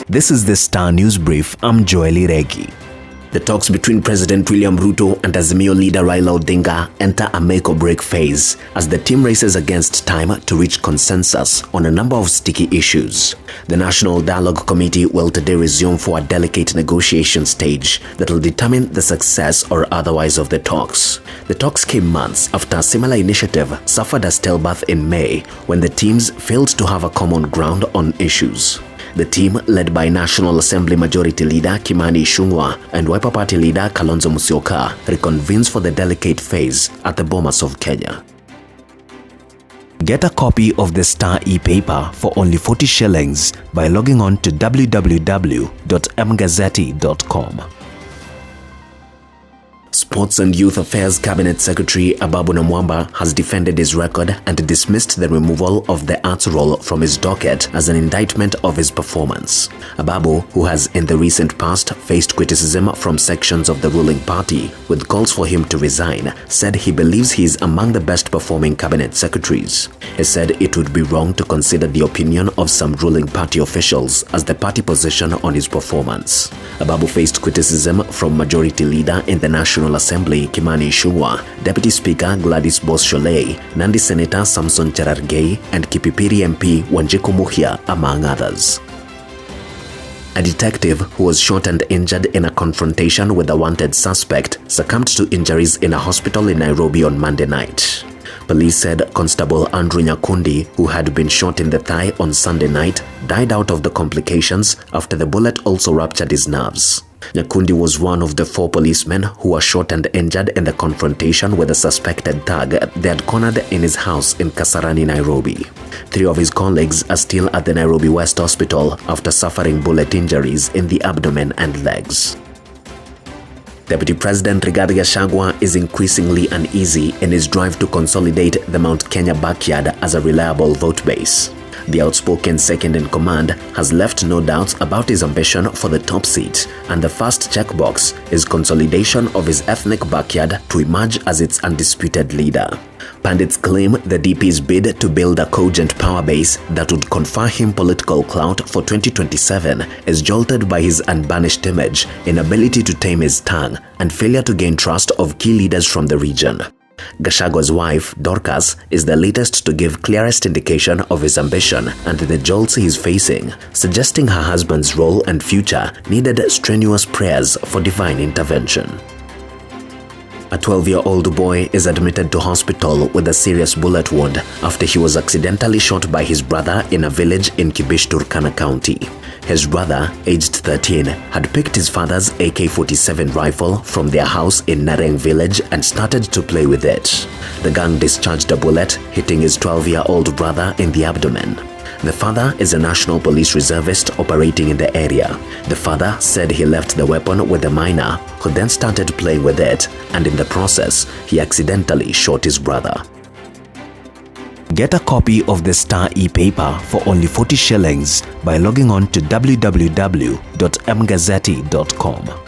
This is the Star News Brief. I'm Joeli Regi. The talks between President William Ruto and Azimio leader Raila Odinga enter a make-or-break phase as the team races against time to reach consensus on a number of sticky issues. The National Dialogue Committee will today resume for a delicate negotiation stage that will determine the success or otherwise of the talks. The talks came months after a similar initiative suffered a stillbirth in May when the teams failed to have a common ground on issues. The team, led by National Assembly Majority Leader Kimani Ichung'wah and Wiper Party Leader Kalonzo Musyoka, reconvenes for the delicate phase at the Bomas of Kenya. Get a copy of the Star e-paper for only 40 shillings by logging on to www.mgazzetti.com. Sports and Youth Affairs Cabinet Secretary Babu Namwamba has defended his record and dismissed the removal of the arts role from his docket as an indictment of his performance. Babu, who has in the recent past faced criticism from sections of the ruling party with calls for him to resign, said he believes he is among the best performing cabinet secretaries. He said it would be wrong to consider the opinion of some ruling party officials as the party position on his performance. Babu faced criticism from Majority Leader in the National Assembly Kimani Ichung'wah, Deputy Speaker Gladys Bos-Sholei, Nandi Senator Samson Cherargei, and Kipipiri MP Wanjiku Muhia, among others. A detective who was shot and injured in a confrontation with a wanted suspect succumbed to injuries in a hospital in Nairobi on Monday night. Police said Constable Andrew Nyakundi, who had been shot in the thigh on Sunday night, died out of the complications after the bullet also ruptured his nerves. Nyakundi was one of the 4 policemen who were shot and injured in the confrontation with a suspected thug they had cornered in his house in Kasarani, Nairobi. 3 of his colleagues are still at the Nairobi West Hospital after suffering bullet injuries in the abdomen and legs. Deputy President Rigathi Gachagua is increasingly uneasy in his drive to consolidate the Mount Kenya backyard as a reliable vote base. The outspoken second-in-command has left no doubts about his ambition for the top seat, and the first checkbox is consolidation of his ethnic backyard to emerge as its undisputed leader. Pundits claim the DP's bid to build a cogent power base that would confer him political clout for 2027 is jolted by his unblemished image, inability to tame his tongue, and failure to gain trust of key leaders from the region. Gachagua's wife, Dorcas, is the latest to give clearest indication of his ambition and the jolts he is facing, suggesting her husband's role and future needed strenuous prayers for divine intervention. A 12-year-old boy is admitted to hospital with a serious bullet wound after he was accidentally shot by his brother in a village in Kibish, Turkana County. His brother, aged 13, had picked his father's AK-47 rifle from their house in Nareng village and started to play with it. The gun discharged a bullet, hitting his 12-year-old brother in the abdomen. The father is a National Police reservist operating in the area. The father said he left the weapon with the minor, who then started playing with it, and in the process, he accidentally shot his brother. Get a copy of the Star e-paper for only 40 shillings by logging on to www.mgazzetti.com.